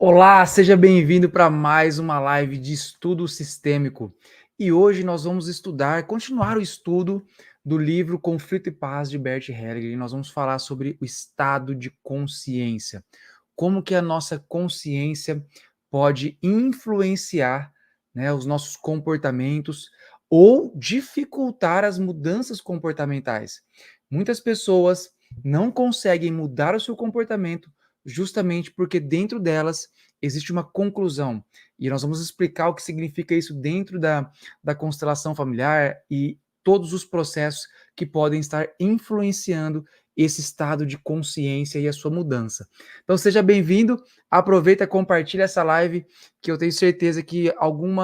Olá, seja bem-vindo para mais uma live de estudo sistêmico. E hoje nós vamos continuar o estudo do livro Conflito e Paz de Bert Hellinger. E nós vamos falar sobre o estado de consciência. Como que a nossa consciência pode influenciar, né, os nossos comportamentos ou dificultar as mudanças comportamentais. Muitas pessoas não conseguem mudar o seu comportamento justamente porque dentro delas existe uma conclusão. E nós vamos explicar o que significa isso dentro da constelação familiar e todos os processos que podem estar influenciando esse estado de consciência e a sua mudança. Então seja bem-vindo, aproveita, compartilha essa live, que eu tenho certeza que algum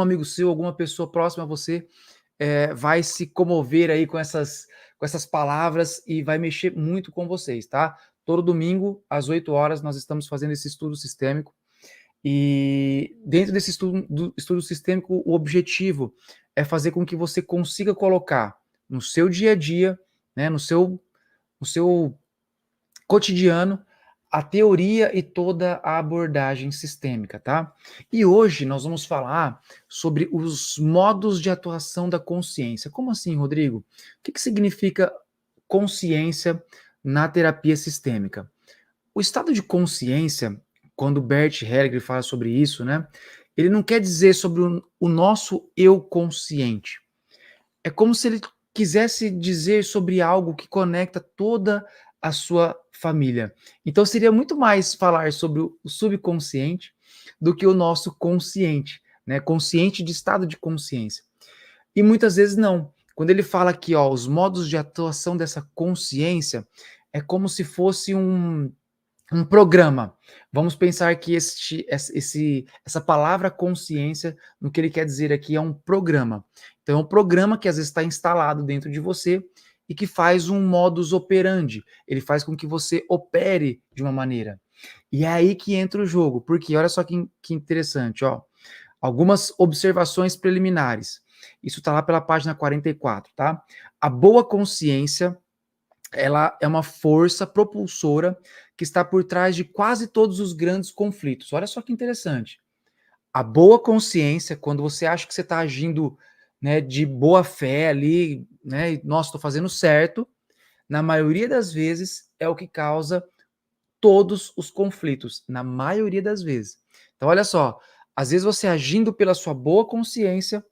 amigo seu, alguma pessoa próxima a você vai se comover aí com essas palavras e vai mexer muito com vocês, tá? Todo domingo, às 8 horas, nós estamos fazendo esse estudo sistêmico. E dentro desse estudo sistêmico, o objetivo é fazer com que você consiga colocar no seu dia a dia, né, no seu cotidiano, a teoria e toda a abordagem sistêmica, tá? E hoje nós vamos falar sobre os modos de atuação da consciência. Como assim, Rodrigo? O que significa consciência na terapia sistêmica? O estado de consciência, quando Bert Hellinger fala sobre isso, né? Ele não quer dizer sobre o nosso eu consciente. É como se ele quisesse dizer sobre algo que conecta toda a sua família. Então seria muito mais falar sobre o subconsciente do que o nosso consciente, né? Consciente de estado de consciência. E muitas vezes não. Quando ele fala aqui, ó, os modos de atuação dessa consciência, é como se fosse um programa. Vamos pensar que essa palavra consciência, no que ele quer dizer aqui, é um programa. Então, é um programa que às vezes está instalado dentro de você e que faz um modus operandi. Ele faz com que você opere de uma maneira. E é aí que entra o jogo, porque olha só que interessante, ó. Algumas observações preliminares. Isso está lá pela página 44, tá? A boa consciência, ela é uma força propulsora que está por trás de quase todos os grandes conflitos. Olha só que interessante. A boa consciência, quando você acha que você está agindo, né, de boa fé ali, né, nossa, estou fazendo certo, na maioria das vezes é o que causa todos os conflitos, na maioria das vezes. Então, olha só, às vezes você agindo pela sua boa consciência,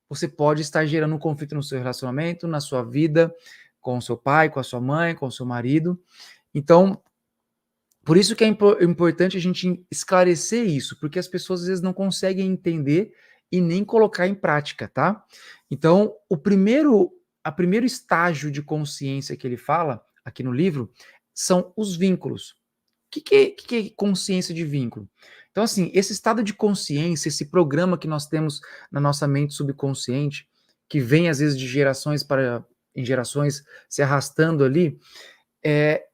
você pode estar gerando um conflito no seu relacionamento, na sua vida, com o seu pai, com a sua mãe, com o seu marido. Então, por isso que é importante a gente esclarecer isso, porque as pessoas às vezes não conseguem entender e nem colocar em prática, tá? Então, primeiro estágio de consciência que ele fala aqui no livro são os vínculos. Que é consciência de vínculo? Então, assim, esse estado de consciência, esse programa que nós temos na nossa mente subconsciente, que vem às vezes de gerações em gerações se arrastando ali,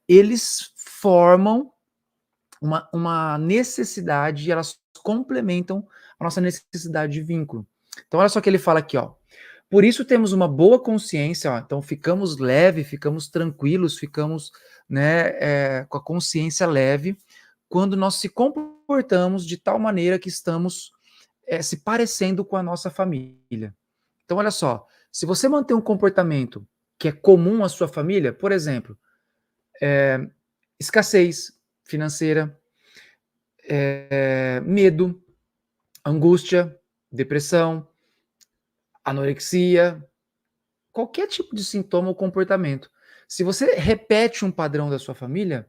eles formam uma necessidade e elas complementam a nossa necessidade de vínculo. Então, olha só o que ele fala aqui, ó. Por isso temos uma boa consciência, ó, então ficamos leve, ficamos tranquilos, ficamos, né, com a consciência leve, quando nós se comportamos de tal maneira que estamos se parecendo com a nossa família. Então, olha só, se você manter um comportamento que é comum à sua família, por exemplo, escassez financeira, medo, angústia, depressão, anorexia, qualquer tipo de sintoma ou comportamento. Se você repete um padrão da sua família,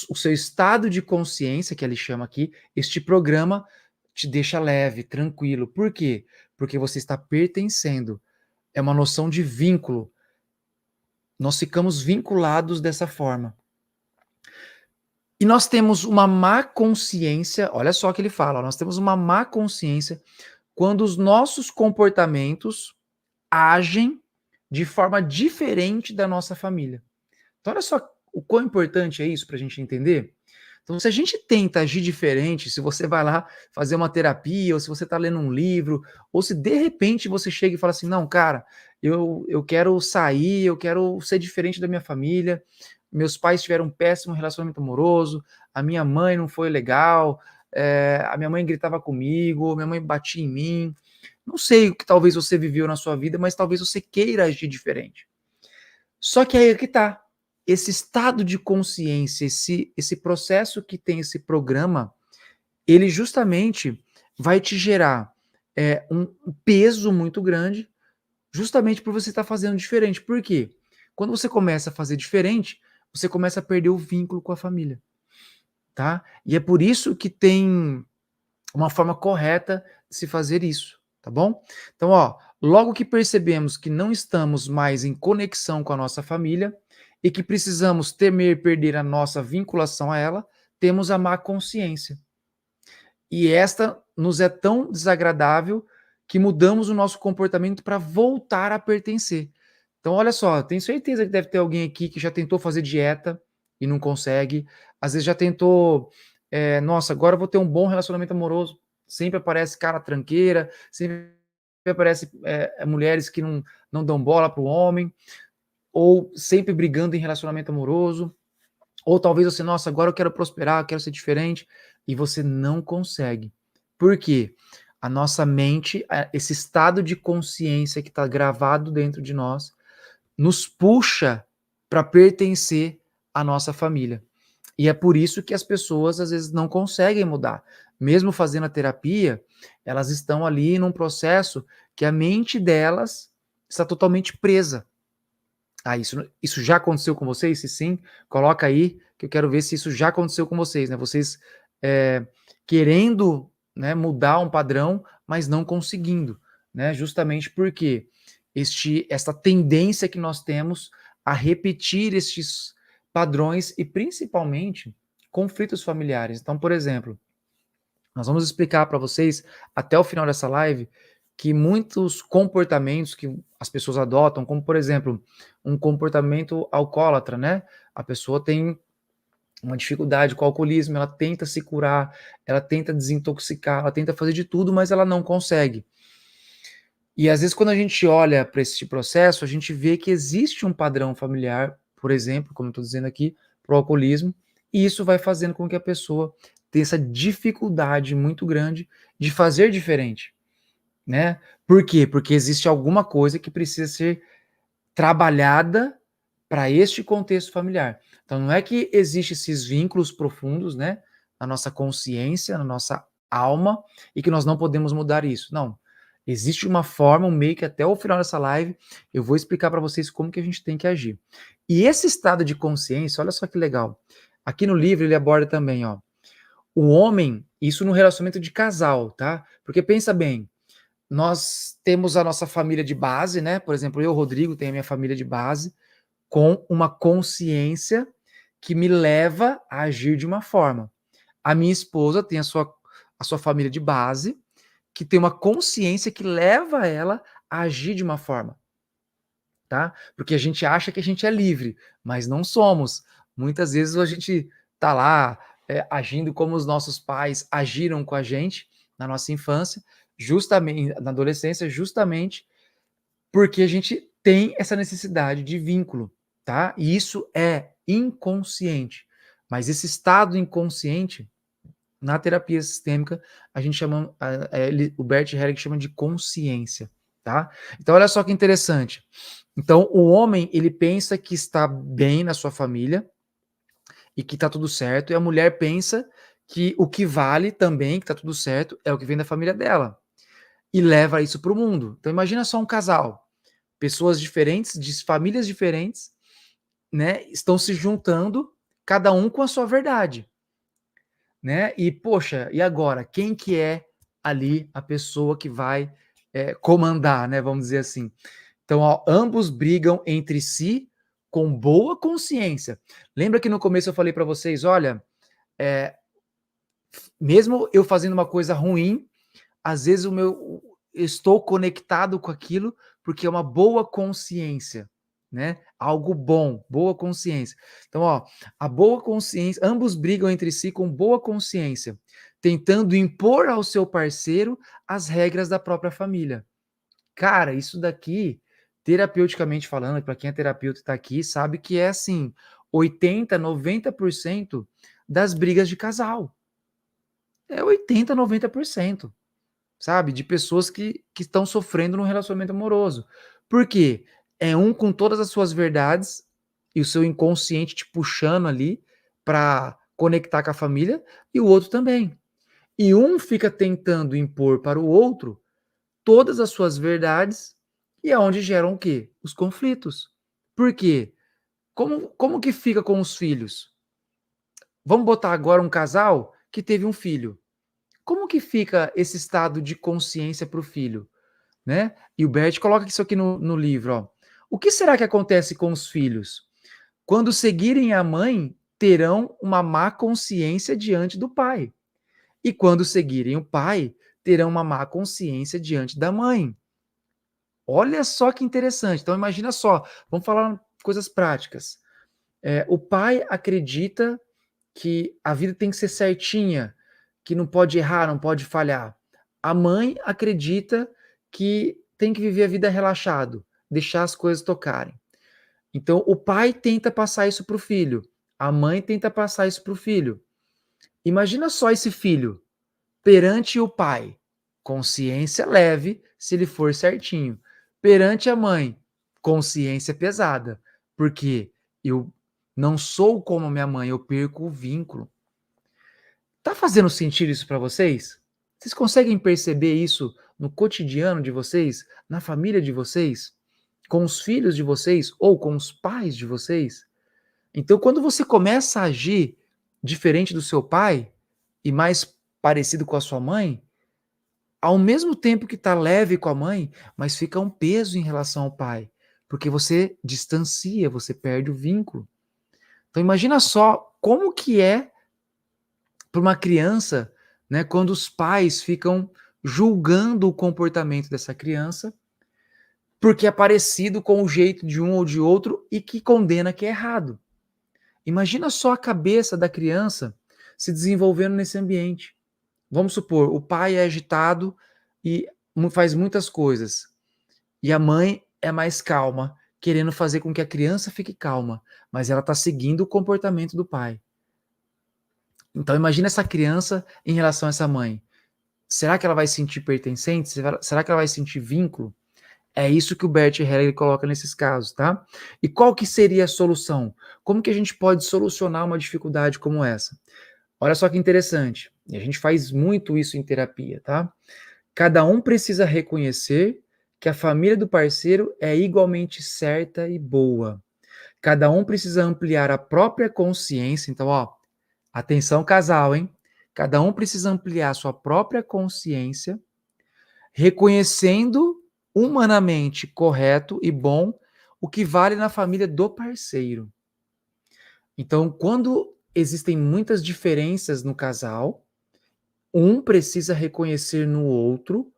o seu estado de consciência, que ele chama aqui, este programa te deixa leve, tranquilo. Por quê? Porque você está pertencendo. É uma noção de vínculo. Nós ficamos vinculados dessa forma. E nós temos uma má consciência, olha só o que ele fala, nós temos uma má consciência quando os nossos comportamentos agem de forma diferente da nossa família. Então, olha só o quão importante é isso para a gente entender. Então, se a gente tenta agir diferente, se você vai lá fazer uma terapia, ou se você está lendo um livro, ou se de repente você chega e fala assim: não, cara, eu quero sair, eu quero ser diferente da minha família, meus pais tiveram um péssimo relacionamento amoroso, a minha mãe não foi legal, a minha mãe gritava comigo, minha mãe batia em mim. Não sei o que talvez você viveu na sua vida, mas talvez você queira agir diferente. Só que aí é que tá. Esse estado de consciência, esse processo que tem esse programa, ele justamente vai te gerar um peso muito grande, justamente por você estar fazendo diferente. Por quê? Quando você começa a fazer diferente, você começa a perder o vínculo com a família, tá? E é por isso que tem uma forma correta de se fazer isso, tá bom? Então, ó, logo que percebemos que não estamos mais em conexão com a nossa família e que precisamos temer perder a nossa vinculação a ela, temos a má consciência. E esta nos é tão desagradável que mudamos o nosso comportamento para voltar a pertencer. Então, olha só, tenho certeza que deve ter alguém aqui que já tentou fazer dieta e não consegue. Às vezes já tentou, nossa, agora eu vou ter um bom relacionamento amoroso. Sempre aparece cara tranqueira, sempre aparece mulheres que não dão bola para o homem, ou sempre brigando em relacionamento amoroso. Ou talvez você, nossa, agora eu quero prosperar, eu quero ser diferente, e você não consegue. Por quê? A nossa mente, esse estado de consciência que está gravado dentro de nós, nos puxa para pertencer à nossa família. E é por isso que as pessoas às vezes não conseguem mudar. Mesmo fazendo a terapia, elas estão ali num processo que a mente delas está totalmente presa. Ah, isso já aconteceu com vocês? Se sim, coloca aí que eu quero ver se isso já aconteceu com vocês, né? Vocês querendo, né, mudar um padrão, mas não conseguindo, né? Justamente porque esta tendência que nós temos a repetir estes padrões e principalmente conflitos familiares. Então, por exemplo, nós vamos explicar para vocês até o final dessa live que muitos comportamentos que as pessoas adotam, como por exemplo, um comportamento alcoólatra, né? A pessoa tem uma dificuldade com o alcoolismo, ela tenta se curar, ela tenta desintoxicar, ela tenta fazer de tudo, mas ela não consegue. E às vezes quando a gente olha para esse processo, a gente vê que existe um padrão familiar, por exemplo, como eu estou dizendo aqui, para o alcoolismo, e isso vai fazendo com que a pessoa tenha essa dificuldade muito grande de fazer diferente, né? Por quê? Porque existe alguma coisa que precisa ser trabalhada para este contexto familiar. Então não é que existem esses vínculos profundos, né, na nossa consciência, na nossa alma, e que nós não podemos mudar isso. Não. Existe uma forma, um meio que até o final dessa live eu vou explicar para vocês como que a gente tem que agir. E esse estado de consciência, olha só que legal. Aqui no livro ele aborda também, ó, o homem, isso no relacionamento de casal, tá? Porque pensa bem, nós temos a nossa família de base, né? Por exemplo, eu, Rodrigo, tenho a minha família de base, com uma consciência que me leva a agir de uma forma. A minha esposa tem a sua família de base, que tem uma consciência que leva ela a agir de uma forma, tá? Porque a gente acha que a gente é livre, mas não somos. Muitas vezes a gente tá lá agindo como os nossos pais agiram com a gente na nossa infância, justamente na adolescência, justamente porque a gente tem essa necessidade de vínculo, tá? E isso é inconsciente. Mas esse estado inconsciente, na terapia sistêmica, a gente chama, o Bert Hellinger chama de consciência, tá? Então, olha só que interessante. Então, o homem, ele pensa que está bem na sua família e que está tudo certo, e a mulher pensa que o que vale também, que está tudo certo, é o que vem da família dela. E leva isso para o mundo. Então, imagina só um casal, pessoas diferentes, de famílias diferentes, né, estão se juntando, cada um com a sua verdade, né? E poxa, e agora quem que é ali a pessoa que vai comandar, né? Vamos dizer assim. Então, ó, ambos brigam entre si com boa consciência. Lembra que no começo eu falei para vocês, olha, é, mesmo eu fazendo uma coisa ruim, às vezes eu estou conectado com aquilo porque é uma boa consciência. né? Algo bom, boa consciência. Então, ó, a boa consciência, ambos brigam entre si com boa consciência, tentando impor ao seu parceiro as regras da própria família. Cara, isso daqui, terapeuticamente falando, para quem é terapeuta e está aqui, sabe que é assim, 80, 90% das brigas de casal. É 80, 90%, sabe? De pessoas que estão sofrendo num relacionamento amoroso. Por quê? É um com todas as suas verdades e o seu inconsciente te puxando ali para conectar com a família, e o outro também. E um fica tentando impor para o outro todas as suas verdades, e é onde geram o quê? Os conflitos. Por quê? Como que fica com os filhos? Vamos botar agora um casal que teve um filho. Como que fica esse estado de consciência para o filho, né? E o Bert coloca isso aqui no livro, ó. O que será que acontece com os filhos? Quando seguirem a mãe, terão uma má consciência diante do pai. E quando seguirem o pai, terão uma má consciência diante da mãe. Olha só que interessante. Então, imagina só, vamos falar coisas práticas. O pai acredita que a vida tem que ser certinha, que não pode errar, não pode falhar. A mãe acredita que tem que viver a vida relaxado, deixar as coisas tocarem. Então, o pai tenta passar isso para o filho, a mãe tenta passar isso para o filho. Imagina só esse filho perante o pai, consciência leve, se ele for certinho. Perante a mãe, consciência pesada, porque eu não sou como a minha mãe, eu perco o vínculo. Tá fazendo sentido isso para vocês? Vocês conseguem perceber isso no cotidiano de vocês, na família de vocês, com os filhos de vocês ou com os pais de vocês? Então, quando você começa a agir diferente do seu pai e mais parecido com a sua mãe, ao mesmo tempo que está leve com a mãe, mas fica um peso em relação ao pai, porque você distancia, você perde o vínculo. Então imagina só como que é para uma criança, né, quando os pais ficam julgando o comportamento dessa criança, porque é parecido com o jeito de um ou de outro e que condena que é errado. Imagina só a cabeça da criança se desenvolvendo nesse ambiente. Vamos supor, o pai é agitado e faz muitas coisas, e a mãe é mais calma, querendo fazer com que a criança fique calma, mas ela está seguindo o comportamento do pai. Então imagina essa criança em relação a essa mãe. Será que ela vai sentir pertencente? Será que ela vai sentir vínculo? É isso que o Bert Hellinger coloca nesses casos, tá? E qual que seria a solução? Como que a gente pode solucionar uma dificuldade como essa? Olha só que interessante. E a gente faz muito isso em terapia, tá? Cada um precisa reconhecer que a família do parceiro é igualmente certa e boa. Cada um precisa ampliar a própria consciência. Então, ó, atenção casal, hein? Cada um precisa ampliar sua própria consciência, reconhecendo humanamente correto e bom o que vale na família do parceiro. Então, quando existem muitas diferenças no casal, um precisa reconhecer no outro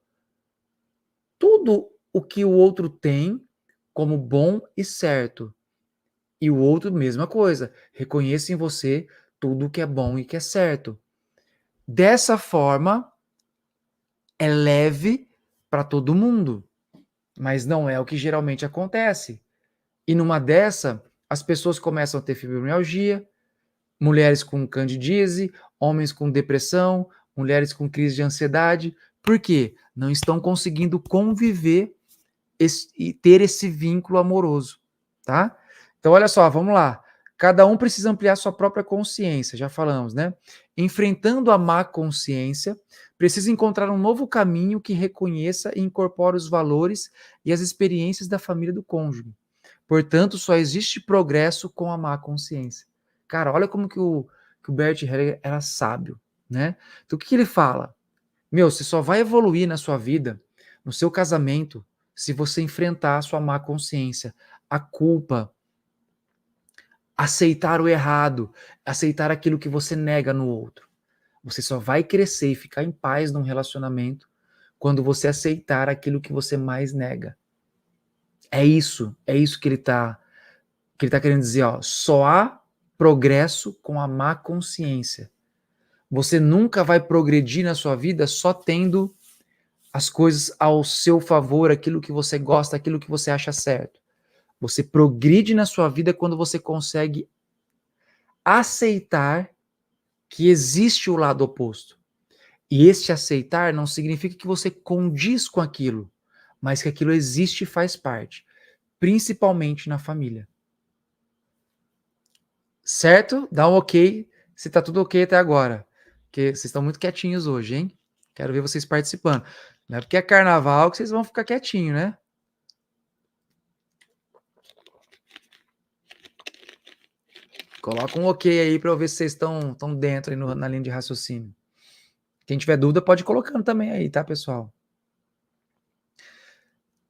tudo o que o outro tem como bom e certo. E o outro, mesma coisa, reconheça em você tudo o que é bom e que é certo. Dessa forma, é leve para todo mundo, mas não é o que geralmente acontece. E numa dessa, as pessoas começam a ter fibromialgia, mulheres com candidíase, homens com depressão, mulheres com crise de ansiedade. Por quê? Não estão conseguindo conviver e ter esse vínculo amoroso, tá? Então, olha só, vamos lá. Cada um precisa ampliar sua própria consciência, já falamos, né? Enfrentando a má consciência, precisa encontrar um novo caminho que reconheça e incorpore os valores e as experiências da família do cônjuge. Portanto, só existe progresso com a má consciência. Cara, olha como que o Bert Hellinger era sábio, né? Então, o que ele fala? Meu, você só vai evoluir na sua vida, no seu casamento, se você enfrentar a sua má consciência, a culpa, aceitar o errado, aceitar aquilo que você nega no outro. Você só vai crescer e ficar em paz num relacionamento quando você aceitar aquilo que você mais nega. É isso que ele tá querendo dizer, ó. Só há progresso com a má consciência. Você nunca vai progredir na sua vida só tendo as coisas ao seu favor, aquilo que você gosta, aquilo que você acha certo. Você progride na sua vida quando você consegue aceitar que existe o lado oposto. E este aceitar não significa que você condiz com aquilo, mas que aquilo existe e faz parte, principalmente na família. Certo? Dá um ok se tá tudo ok até agora. Porque vocês estão muito quietinhos hoje, hein? Quero ver vocês participando. Não é porque é carnaval que vocês vão ficar quietinho, né? Coloca um ok aí para eu ver se vocês estão dentro aí na linha de raciocínio. Quem tiver dúvida pode ir colocando também aí, tá, pessoal?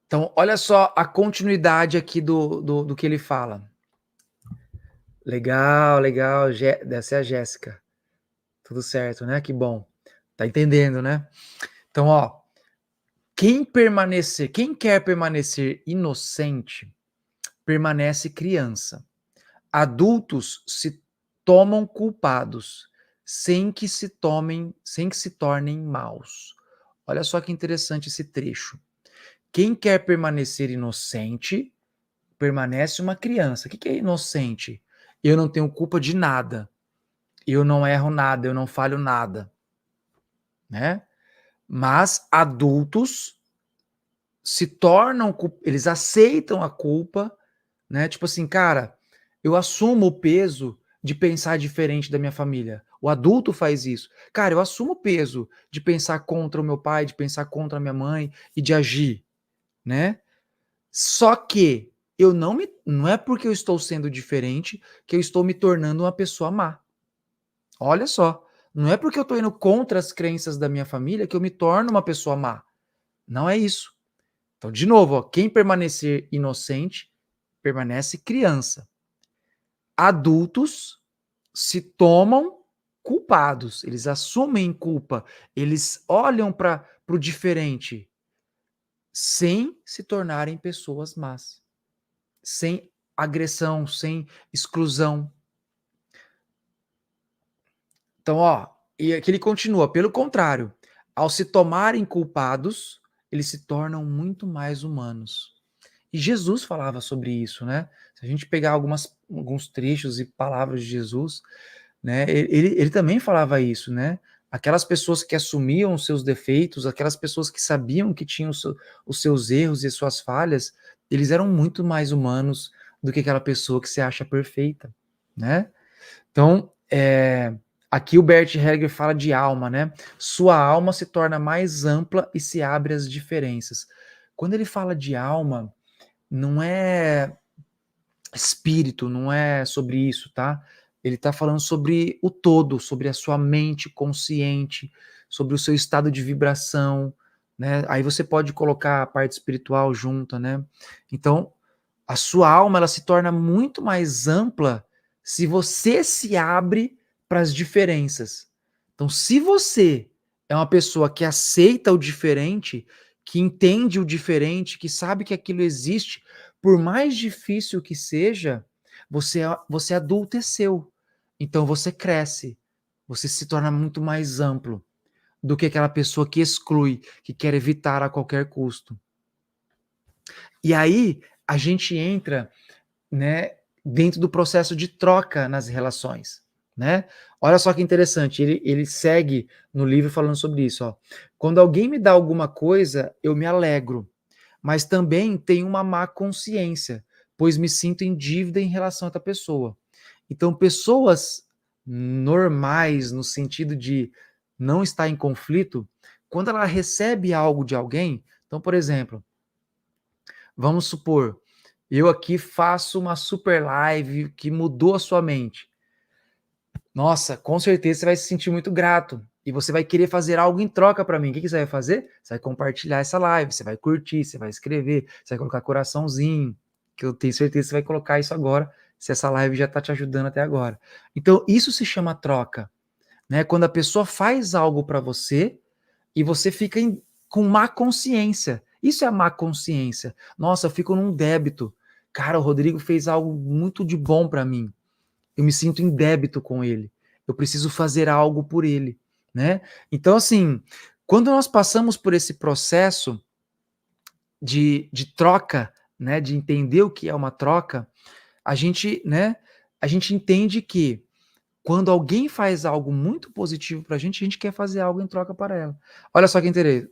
Então, olha só a continuidade aqui do que ele fala. Legal, legal. Deve ser a Jéssica. Tudo certo, né? Que bom. Tá entendendo, né? Então, ó, quem quer permanecer inocente, permanece criança. Adultos se tomam culpados, sem que se tornem maus. Olha só que interessante esse trecho. Quem quer permanecer inocente, permanece uma criança. O que é inocente? Eu não tenho culpa de nada. Eu não erro nada, eu não falho nada, né? Mas adultos se tornam, eles aceitam a culpa, né? Tipo assim, cara, eu assumo o peso de pensar diferente da minha família. O adulto faz isso. Cara, eu assumo o peso de pensar contra o meu pai, de pensar contra a minha mãe e de agir, né? Só que não é porque eu estou sendo diferente que eu estou me tornando uma pessoa má. Olha só, não é porque eu estou indo contra as crenças da minha família que eu me torno uma pessoa má. Não é isso. Então, de novo, ó, quem permanecer inocente permanece criança. Adultos se tomam culpados, eles assumem culpa, eles olham para o diferente sem se tornarem pessoas más, sem agressão, sem exclusão. Então, ó, e aqui ele continua, pelo contrário, ao se tomarem culpados, eles se tornam muito mais humanos. E Jesus falava sobre isso, né? Se a gente pegar alguns trechos e palavras de Jesus, né, ele também falava isso, né? Aquelas pessoas que assumiam os seus defeitos, aquelas pessoas que sabiam que tinham os seus erros e suas falhas, eles eram muito mais humanos do que aquela pessoa que se acha perfeita, né? Então, aqui o Bert Hellinger fala de alma, né? Sua alma se torna mais ampla e se abre às diferenças. Quando ele fala de alma, não é espírito, não é sobre isso, tá? Ele está falando sobre o todo, sobre a sua mente consciente, sobre o seu estado de vibração, né? Aí você pode colocar a parte espiritual junto, né? Então, a sua alma ela se torna muito mais ampla se você se abre para as diferenças. Então, se você é uma pessoa que aceita o diferente, que entende o diferente, que sabe que aquilo existe, por mais difícil que seja, você adulteceu. Então você cresce, você se torna muito mais amplo do que aquela pessoa que exclui, que quer evitar a qualquer custo. E aí a gente entra, né, dentro do processo de troca nas relações, né? Olha só que interessante, ele segue no livro falando sobre isso, ó. Quando alguém me dá alguma coisa, eu me alegro, mas também tenho uma má consciência, pois me sinto em dívida em relação a outra pessoa. Então, pessoas normais, no sentido de não estar em conflito, quando ela recebe algo de alguém, então, por exemplo, vamos supor, eu aqui faço uma super live que mudou a sua mente. Nossa, com certeza você vai se sentir muito grato. E você vai querer fazer algo em troca para mim. O que você vai fazer? Você vai compartilhar essa live, você vai curtir, você vai escrever, você vai colocar coraçãozinho, que eu tenho certeza que você vai colocar isso agora, se essa live já está te ajudando até agora. Então, isso se chama troca, né? Quando a pessoa faz algo para você e você fica com má consciência. Isso é a má consciência. Nossa, eu fico num débito. Cara, o Rodrigo fez algo muito de bom para mim. Eu me sinto em débito com ele. Eu preciso fazer algo por ele, né? Então, assim, quando nós passamos por esse processo de troca, né, de entender o que é uma troca, a gente, né, a gente entende que quando alguém faz algo muito positivo para a gente quer fazer algo em troca para ela. Olha só que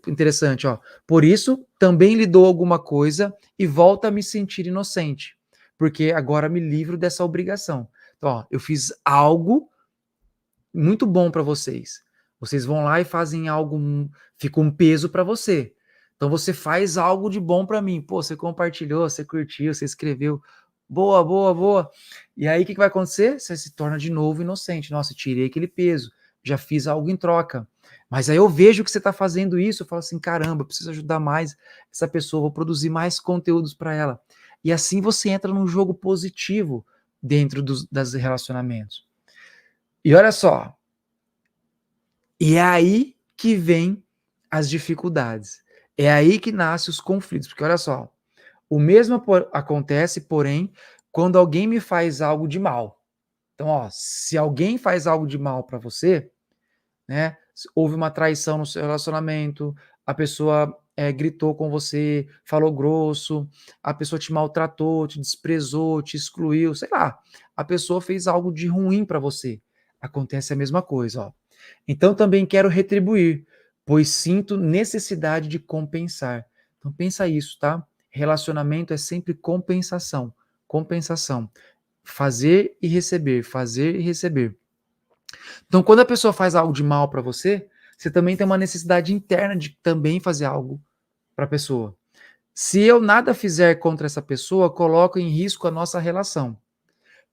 interessante, ó. Por isso, também lhe dou alguma coisa e volto a me sentir inocente, porque agora me livro dessa obrigação. Então, ó, eu fiz algo muito bom para vocês. Vocês vão lá e fazem algo, fica um peso para você. Então você faz algo de bom para mim. Pô, você compartilhou, você curtiu, você escreveu. Boa, boa, boa. E aí o que vai acontecer? Você se torna de novo inocente. Nossa, tirei aquele peso, já fiz algo em troca. Mas aí eu vejo que você está fazendo isso, eu falo assim, caramba, eu preciso ajudar mais essa pessoa, vou produzir mais conteúdos para ela. E assim você entra num jogo positivo dentro dos relacionamentos. E olha só, e é aí que vem as dificuldades. É aí que nascem os conflitos, porque olha só, o mesmo acontece, porém, quando alguém me faz algo de mal. Então, ó, se alguém faz algo de mal para você, né? Houve uma traição no seu relacionamento, a pessoa gritou com você, falou grosso, a pessoa te maltratou, te desprezou, te excluiu, sei lá. A pessoa fez algo de ruim para você. Acontece a mesma coisa, ó. Então também quero retribuir, pois sinto necessidade de compensar. Então pensa isso, tá? Relacionamento é sempre compensação, compensação. Fazer e receber, fazer e receber. Então, quando a pessoa faz algo de mal para você, você também tem uma necessidade interna de também fazer algo para a pessoa. Se eu nada fizer contra essa pessoa, coloco em risco a nossa relação,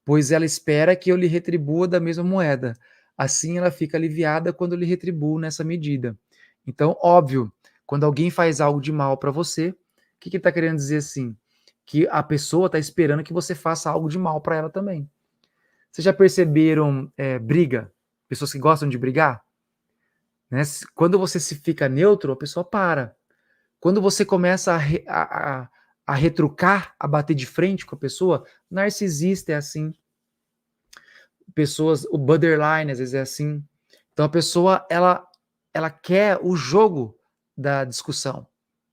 pois ela espera que eu lhe retribua da mesma moeda. Assim, ela fica aliviada quando eu lhe retribuo nessa medida. Então, óbvio, quando alguém faz algo de mal para você, o que ele está querendo dizer assim? Que a pessoa está esperando que você faça algo de mal para ela também. Vocês já perceberam briga? Pessoas que gostam de brigar? Né? Quando você se fica neutro, a pessoa para. Quando você começa a retrucar, a bater de frente com a pessoa, narcisista é assim. Pessoas, o borderline às vezes é assim. Então a pessoa, ela quer o jogo da discussão,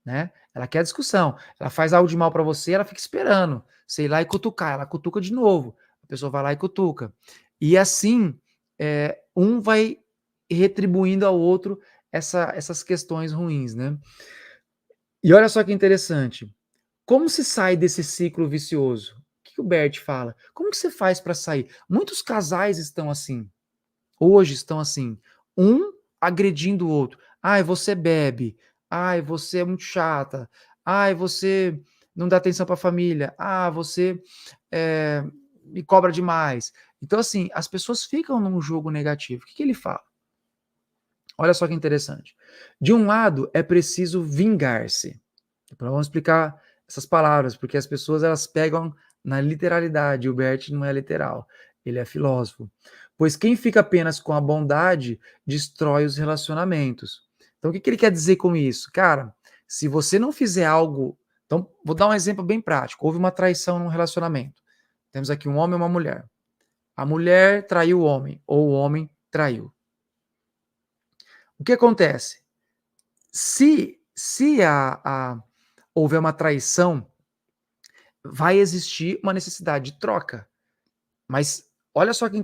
né? Ela quer a discussão. Ela faz algo de mal para você, ela fica esperando. Sei lá e cutucar. Ela cutuca de novo. A pessoa vai lá e cutuca. E assim, um vai retribuindo ao outro essas questões ruins, né? E olha só que interessante. Como se sai desse ciclo vicioso? O que o Bert fala? Como que você faz para sair? Muitos casais estão assim. Hoje estão assim, um agredindo o outro. Ai, você bebe. Ai, você é muito chata. Ai, você não dá atenção para a família. Ah, você me cobra demais. Então, assim, as pessoas ficam num jogo negativo. O que ele fala? Olha só que interessante. De um lado, é preciso vingar-se. Então, vamos explicar essas palavras, porque as pessoas elas pegam na literalidade. O Bert não é literal, ele é filósofo. Pois quem fica apenas com a bondade destrói os relacionamentos. Então, o que ele quer dizer com isso? Cara, se você não fizer algo. Então, vou dar um exemplo bem prático. Houve uma traição num relacionamento. Temos aqui um homem e uma mulher. A mulher traiu o homem, ou o homem traiu. O que acontece? Se houver uma traição, vai existir uma necessidade de troca. Mas olha só que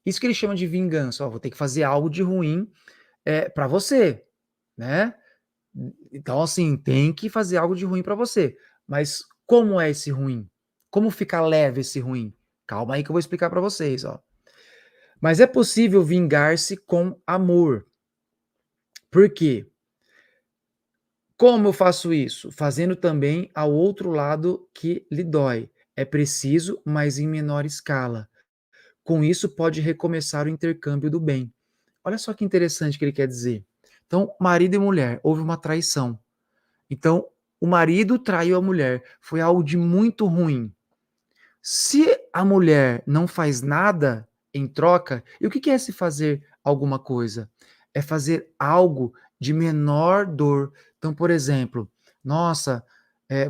isso que ele chama de vingança. Ó, vou ter que fazer algo de ruim para você, né? Então, assim, tem que fazer algo de ruim para você. Mas como é esse ruim? Como fica leve esse ruim? Calma aí que eu vou explicar para vocês, ó. Mas é possível vingar-se com amor. Por quê? Como eu faço isso? Fazendo também ao outro lado que lhe dói. É preciso, mas em menor escala. Com isso, pode recomeçar o intercâmbio do bem. Olha só que interessante que ele quer dizer. Então, marido e mulher, houve uma traição. Então, o marido traiu a mulher. Foi algo de muito ruim. Se a mulher não faz nada em troca, e o que é se fazer alguma coisa? É fazer algo de menor dor. Então, por exemplo, nossa,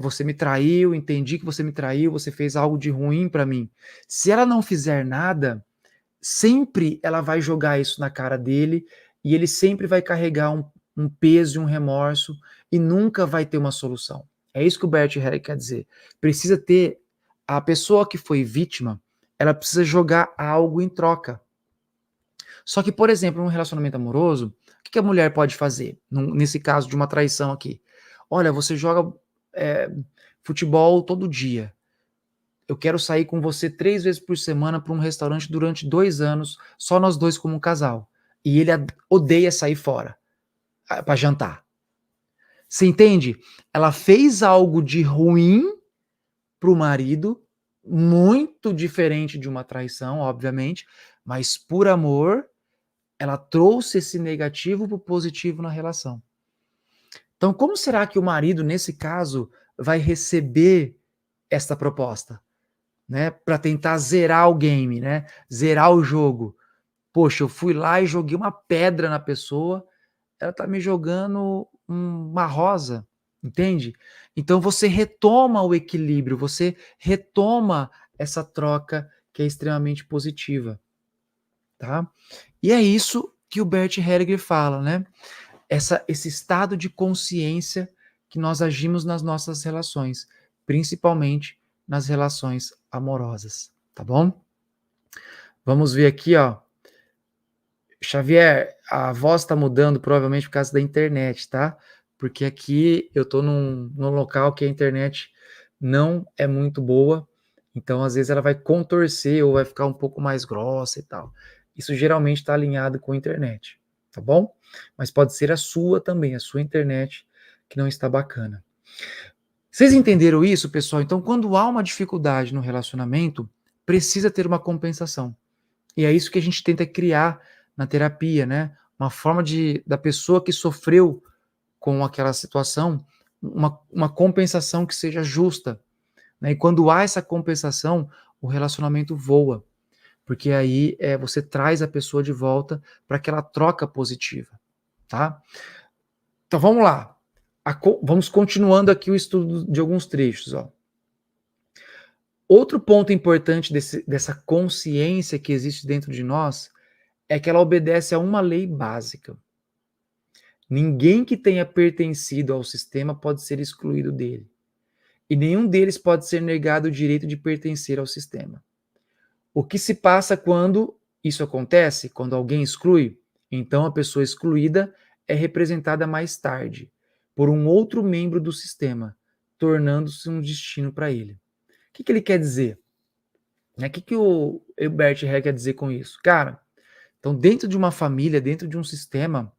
você me traiu, entendi que você me traiu, você fez algo de ruim para mim. Se ela não fizer nada, sempre ela vai jogar isso na cara dele e ele sempre vai carregar um peso e um remorso e nunca vai ter uma solução. É isso que o Bert Hellinger quer dizer. Precisa ter a pessoa que foi vítima, ela precisa jogar algo em troca. Só que, por exemplo, num relacionamento amoroso, o que a mulher pode fazer? Nesse caso de uma traição aqui. Olha, você joga é, futebol todo dia. Eu quero sair com você 3 vezes por semana para um restaurante durante 2 anos, só nós dois como um casal. E ele odeia sair fora para jantar. Você entende? Ela fez algo de ruim para o marido, muito diferente de uma traição, obviamente, mas por amor, ela trouxe esse negativo para o positivo na relação. Então, como será que o marido, nesse caso, vai receber esta proposta? Né, para tentar zerar o game, né? Zerar o jogo. Poxa, eu fui lá e joguei uma pedra na pessoa, ela tá me jogando uma rosa, entende? Então você retoma o equilíbrio, você retoma essa troca que é extremamente positiva, tá? E é isso que o Bert Hellinger fala, né? Esse estado de consciência que nós agimos nas nossas relações, principalmente nas relações amorosas, tá bom? Vamos ver aqui, ó. Xavier, a voz está mudando provavelmente por causa da internet, tá? Porque aqui eu tô num local que a internet não é muito boa, então às vezes ela vai contorcer ou vai ficar um pouco mais grossa e tal. Isso geralmente está alinhado com a internet, tá bom? Mas pode ser a sua também, a sua internet que não está bacana. Vocês entenderam isso, pessoal? Então, quando há uma dificuldade no relacionamento, precisa ter uma compensação. E é isso que a gente tenta criar na terapia, né? Uma forma da pessoa que sofreu com aquela situação, uma compensação que seja justa. Né? E quando há essa compensação, o relacionamento voa. Porque aí você traz a pessoa de volta para aquela troca positiva. Tá? Então vamos lá. Vamos continuando aqui o estudo de alguns trechos. Ó. Outro ponto importante dessa consciência que existe dentro de nós é que ela obedece a uma lei básica. Ninguém que tenha pertencido ao sistema pode ser excluído dele. E nenhum deles pode ser negado o direito de pertencer ao sistema. O que se passa quando isso acontece? Quando alguém exclui? Então a pessoa excluída é representada mais tarde por um outro membro do sistema, tornando-se um destino para ele. O que ele quer dizer? O que o Bert Hellinger quer dizer com isso? Cara, então dentro de uma família, dentro de um sistema,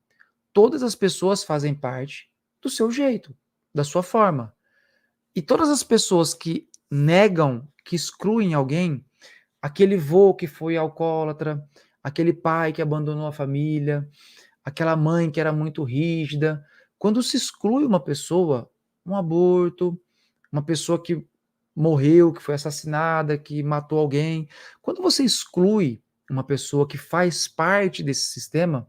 todas as pessoas fazem parte do seu jeito, da sua forma. E todas as pessoas que negam, que excluem alguém, aquele vô que foi alcoólatra, aquele pai que abandonou a família, aquela mãe que era muito rígida, quando se exclui uma pessoa, um aborto, uma pessoa que morreu, que foi assassinada, que matou alguém, quando você exclui uma pessoa que faz parte desse sistema,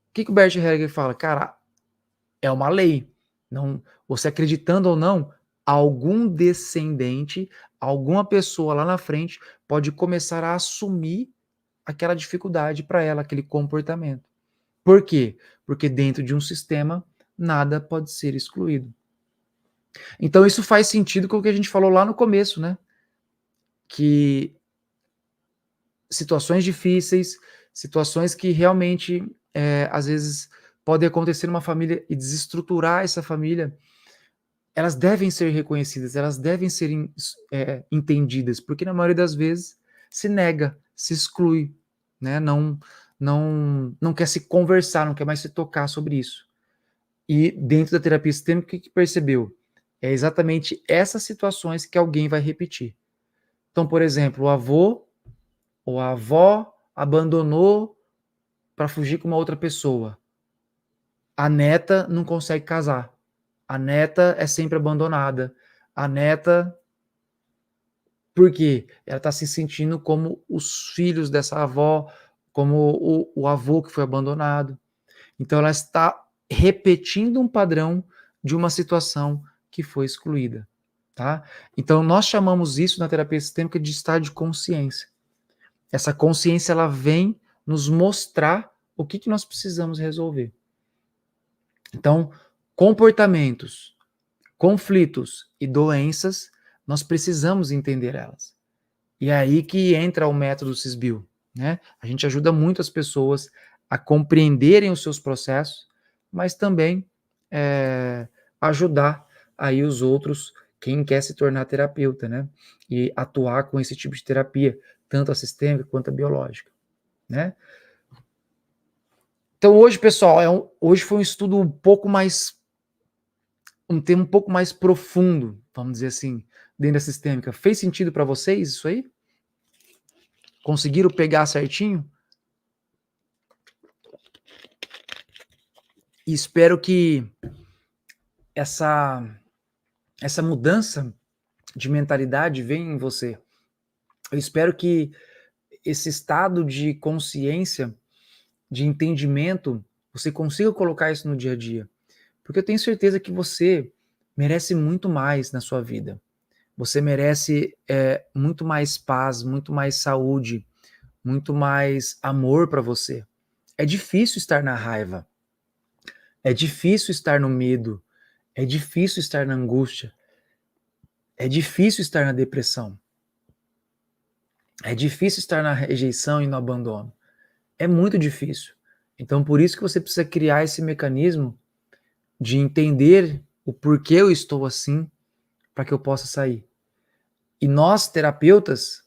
o que o Bert Hellinger fala? Cara, é uma lei. Não, você acreditando ou não, algum descendente, alguma pessoa lá na frente pode começar a assumir aquela dificuldade para ela, aquele comportamento. Por quê? Porque dentro de um sistema nada pode ser excluído. Então isso faz sentido com o que a gente falou lá no começo, né? Que situações difíceis, situações que realmente às vezes podem acontecer numa família e desestruturar essa família, elas devem ser reconhecidas, elas devem ser entendidas, porque na maioria das vezes se nega, se exclui, né? Não quer se conversar, não quer mais se tocar sobre isso. E dentro da terapia sistêmica, o que percebeu? É exatamente essas situações que alguém vai repetir. Então, por exemplo, o avô ou a avó abandonou para fugir com uma outra pessoa. A neta não consegue casar. A neta é sempre abandonada. A neta, por quê? Ela está se sentindo como os filhos dessa avó, como o avô que foi abandonado. Então ela está repetindo um padrão de uma situação que foi excluída, tá? Então, nós chamamos isso na terapia sistêmica de estado de consciência. Essa consciência, ela vem nos mostrar o que nós precisamos resolver. Então, comportamentos, conflitos e doenças, nós precisamos entender elas. E é aí que entra o método Sisbil, né? A gente ajuda muito as pessoas a compreenderem os seus processos, mas também ajudar aí os outros, quem quer se tornar terapeuta, né? E atuar com esse tipo de terapia, tanto a sistêmica quanto a biológica, né? Então hoje, pessoal, hoje foi um estudo um tema um pouco mais profundo, vamos dizer assim, dentro da sistêmica. Fez sentido para vocês isso aí? Conseguiram pegar certinho? E espero que essa mudança de mentalidade venha em você. Eu espero que esse estado de consciência, de entendimento, você consiga colocar isso no dia a dia. Porque eu tenho certeza que você merece muito mais na sua vida. Você merece muito mais paz, muito mais saúde, muito mais amor para você. É difícil estar na raiva. É difícil estar no medo. É difícil estar na angústia. É difícil estar na depressão. É difícil estar na rejeição e no abandono. É muito difícil. Então, por isso que você precisa criar esse mecanismo de entender o porquê eu estou assim, para que eu possa sair. E nós, terapeutas,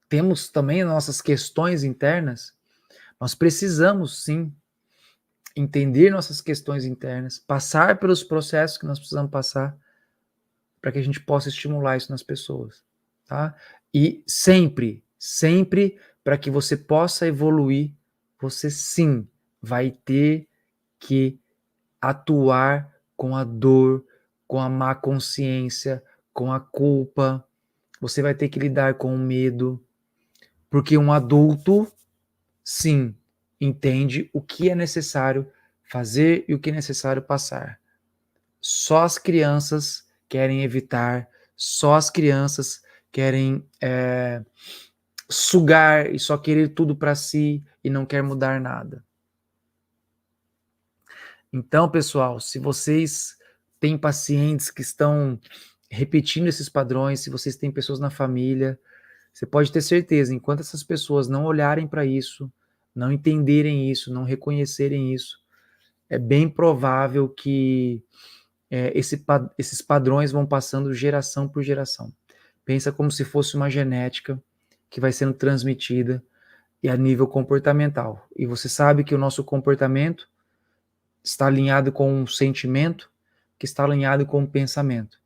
temos também nossas questões internas. Nós precisamos, sim, entender nossas questões internas, passar pelos processos que nós precisamos passar, para que a gente possa estimular isso nas pessoas, tá? E sempre, sempre, para que você possa evoluir, você sim vai ter que atuar com a dor, com a má consciência, com a culpa. Você vai ter que lidar com o medo, porque um adulto, sim, entende o que é necessário fazer e o que é necessário passar. Só as crianças querem evitar, só as crianças querem sugar e só querer tudo para si e não quer mudar nada. Então, pessoal, se vocês têm pacientes que estão repetindo esses padrões, se vocês têm pessoas na família, você pode ter certeza, enquanto essas pessoas não olharem para isso, não entenderem isso, não reconhecerem isso, é bem provável que esses padrões vão passando geração por geração. Pensa como se fosse uma genética que vai sendo transmitida e a nível comportamental. E você sabe que o nosso comportamento está alinhado com um sentimento, que está alinhado com um pensamento.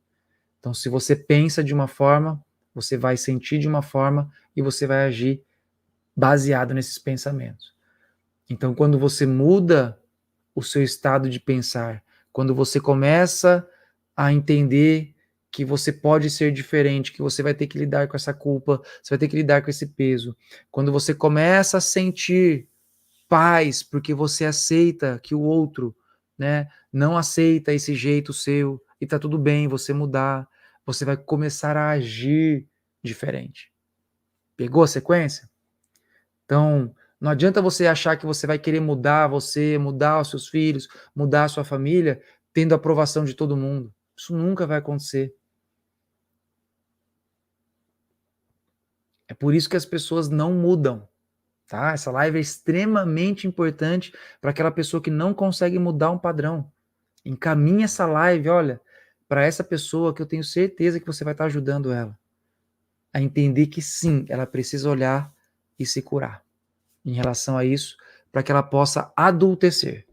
Então, se você pensa de uma forma, você vai sentir de uma forma e você vai agir baseado nesses pensamentos. Então, quando você muda o seu estado de pensar, quando você começa a entender que você pode ser diferente, que você vai ter que lidar com essa culpa, você vai ter que lidar com esse peso. Quando você começa a sentir paz, porque você aceita que o outro, né, não aceita esse jeito seu e tá tudo bem você mudar, você vai começar a agir diferente. Pegou a sequência? Então, não adianta você achar que você vai querer mudar você, mudar os seus filhos, mudar a sua família, tendo a aprovação de todo mundo. Isso nunca vai acontecer. É por isso que as pessoas não mudam, tá? Essa live é extremamente importante para aquela pessoa que não consegue mudar um padrão. Encaminhe essa live, olha, para essa pessoa que eu tenho certeza que você vai estar ajudando ela a entender que sim, ela precisa olhar e se curar em relação a isso, para que ela possa adultecer.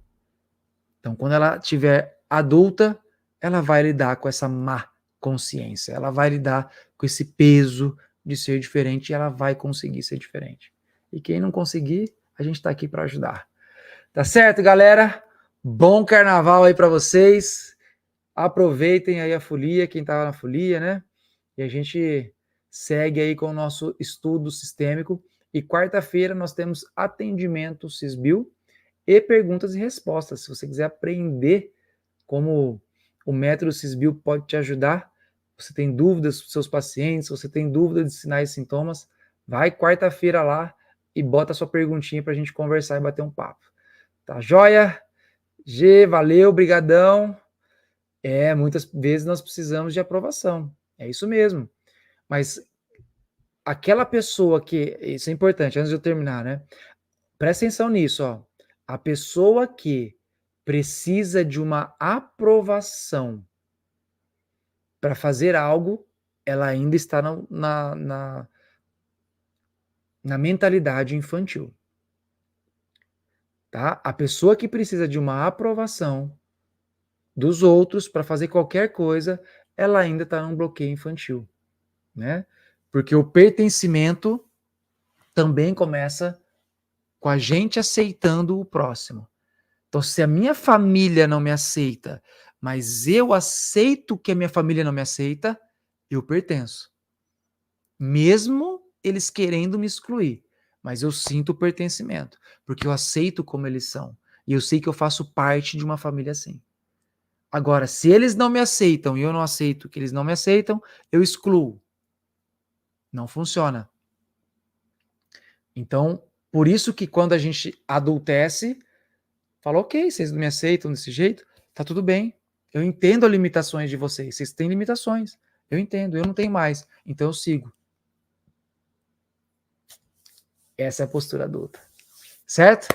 Então, quando ela tiver adulta, ela vai lidar com essa má consciência, ela vai lidar com esse peso de ser diferente e ela vai conseguir ser diferente. E quem não conseguir, a gente está aqui para ajudar. Tá certo, galera? Bom carnaval aí para vocês. Aproveitem aí a folia, quem estava na folia, né? E a gente segue aí com o nosso estudo sistêmico. E quarta-feira nós temos atendimento Sisbil e perguntas e respostas. Se você quiser aprender como o método Sisbio pode te ajudar, você tem dúvidas com seus pacientes, você tem dúvida de sinais e sintomas, vai quarta-feira lá e bota sua perguntinha para a gente conversar e bater um papo. Tá joia? G, valeu, brigadão. Muitas vezes nós precisamos de aprovação. É isso mesmo. Mas aquela pessoa que... Isso é importante, antes de eu terminar, né? Presta atenção nisso, ó. A pessoa que precisa de uma aprovação para fazer algo, ela ainda está na mentalidade infantil. Tá? A pessoa que precisa de uma aprovação dos outros para fazer qualquer coisa, ela ainda está num bloqueio infantil, né? Porque o pertencimento também começa com a gente aceitando o próximo. Então, se a minha família não me aceita, mas eu aceito que a minha família não me aceita, eu pertenço. Mesmo eles querendo me excluir, mas eu sinto o pertencimento, porque eu aceito como eles são. E eu sei que eu faço parte de uma família assim. Agora, se eles não me aceitam e eu não aceito que eles não me aceitam, eu excluo. Não funciona. Então, por isso que quando a gente adultece, fala, ok, vocês não me aceitam desse jeito, tá tudo bem. Eu entendo as limitações de vocês. Vocês têm limitações. Eu entendo, eu não tenho mais. Então eu sigo. Essa é a postura adulta. Certo?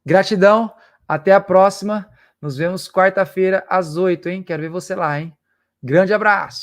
Gratidão. Até a próxima. Nos vemos quarta-feira às 8, hein? Quero ver você lá, hein? Grande abraço.